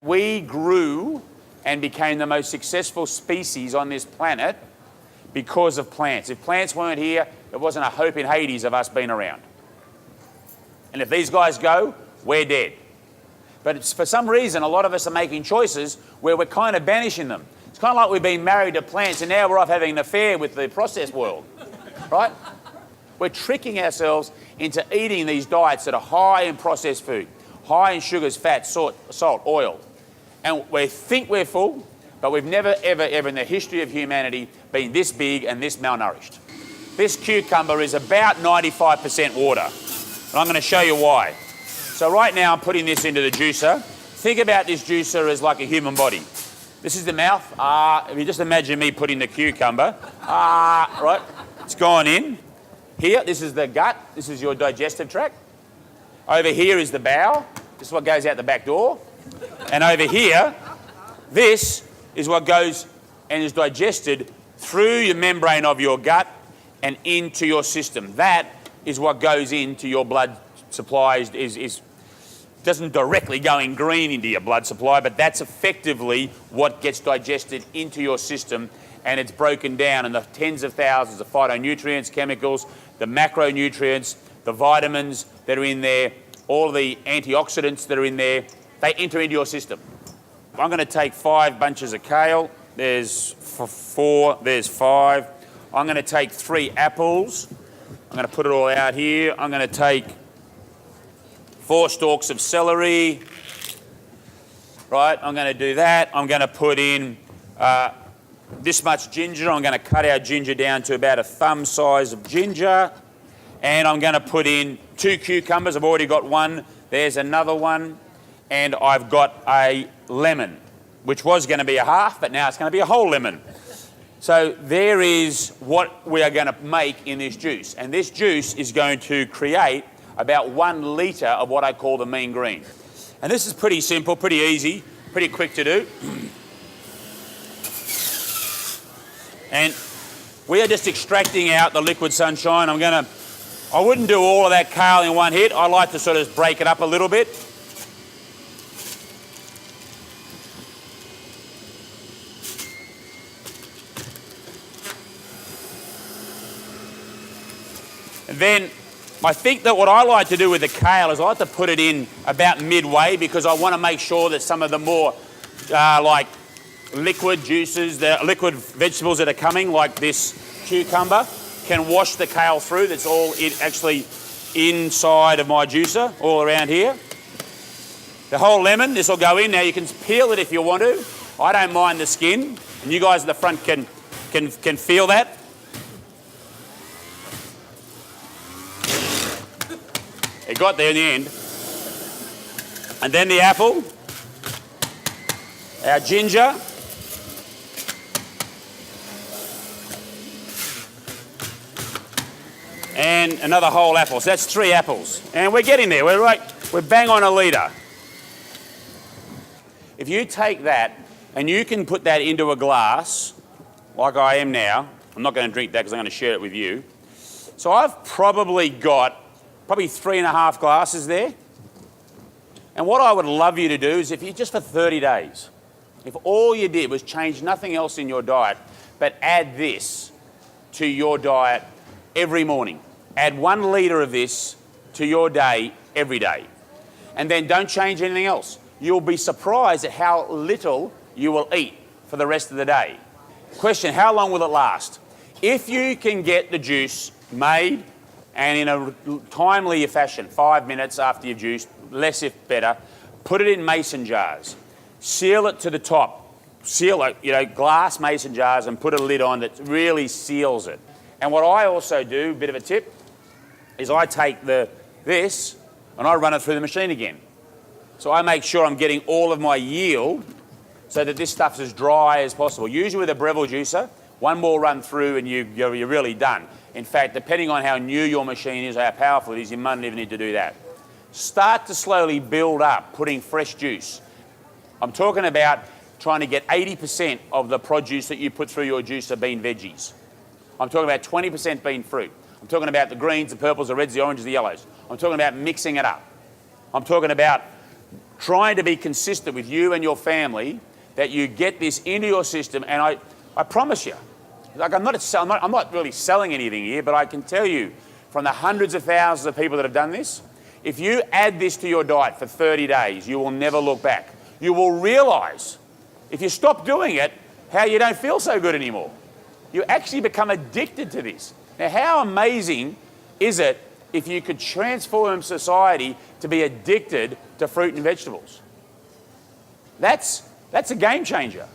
We grew and became the most successful species on this planet because of plants. If plants weren't here, there wasn't a hope in Hades of us being around. And if these guys go, we're dead. But it's, for some reason, a lot of us are making choices where we're kind of banishing them. It's kind of like we've been married to plants and now we're off having an affair with the processed world, right? We're tricking ourselves into eating these diets that are high in processed food, high in sugars, fat, salt, oil. And we think we're full, but we've never, ever, ever in the history of humanity been this big and this malnourished. This cucumber is about 95% water, and I'm going to show you why. So right now I'm putting this into the juicer. Think about this juicer as like a human body. This is the mouth. If you just imagine me putting the cucumber, right? It's gone in. Here, this is the gut. This is your digestive tract. Over here is the bowel. This is what goes out the back door. And over here, this is what goes and is digested through your membrane of your gut and into your system. That is what goes into your blood supply. Doesn't directly go in green into your blood supply, but that's effectively what gets digested into your system, and it's broken down in the tens of thousands of phytonutrients, chemicals, the macronutrients, the vitamins that are in there, all the antioxidants that are in there. They enter into your system. I'm going to take 5 bunches of kale. There's 4, there's 5. I'm going to take 3 apples. I'm going to put it all out here. I'm going to take 4 stalks of celery. Right, I'm going to do that. I'm going to put in this much ginger. I'm going to cut our ginger down to about a thumb size of ginger. And I'm going to put in 2 cucumbers. I've already got one. There's another one. And I've got a lemon, which was going to be a half, but now it's going to be a whole lemon. So there is what we are going to make in this juice. And this juice is going to create about 1 litre of what I call the mean green. And this is pretty simple, pretty easy, pretty quick to do. And we are just extracting out the liquid sunshine. I wouldn't do all of that kale in one hit. I like to sort of break it up a little bit. And then I think that what I like to do with the kale is I like to put it in about midway, because I want to make sure that some of the more like liquid juices, the liquid vegetables that are coming, like this cucumber, can wash the kale through. That's all actually inside of my juicer, all around here. The whole lemon, this will go in. Now you can peel it if you want to. I don't mind the skin, and you guys at the front can feel that. It got there in the end. And then the apple, our ginger, and another whole apple. So that's 3 apples. And we're getting there. We're bang on a litre. If you take that and you can put that into a glass, like I am now, I'm not going to drink that because I'm going to share it with you. So I've probably got 3.5 glasses there. And what I would love you to do is, if you just for 30 days, if all you did was change nothing else in your diet, but add this to your diet every morning. Add 1 litre of this to your day every day. And then don't change anything else. You'll be surprised at how little you will eat for the rest of the day. Question, how long will it last? If you can get the juice made and in a timely fashion, 5 minutes after you've juiced, less if better, put it in mason jars. Seal it to the top. Seal it, glass mason jars, and put a lid on that really seals it. And what I also do, a bit of a tip, is I take this and I run it through the machine again. So I make sure I'm getting all of my yield so that this stuff's as dry as possible. Usually with a Breville juicer, 1 more run through and you're really done. In fact, depending on how new your machine is, how powerful it is, you might not even need to do that. Start to slowly build up, putting fresh juice. I'm talking about trying to get 80% of the produce that you put through your juicer being veggies. I'm talking about 20% being fruit. I'm talking about the greens, the purples, the reds, the oranges, the yellows. I'm talking about mixing it up. I'm talking about trying to be consistent with you and your family, that you get this into your system. And I promise you, like I'm not really selling anything here, but I can tell you from the hundreds of thousands of people that have done this, if you add this to your diet for 30 days, you will never look back. You will realise, if you stop doing it, how you don't feel so good anymore. You actually become addicted to this. Now, how amazing is it if you could transform society to be addicted to fruit and vegetables? That's a game changer.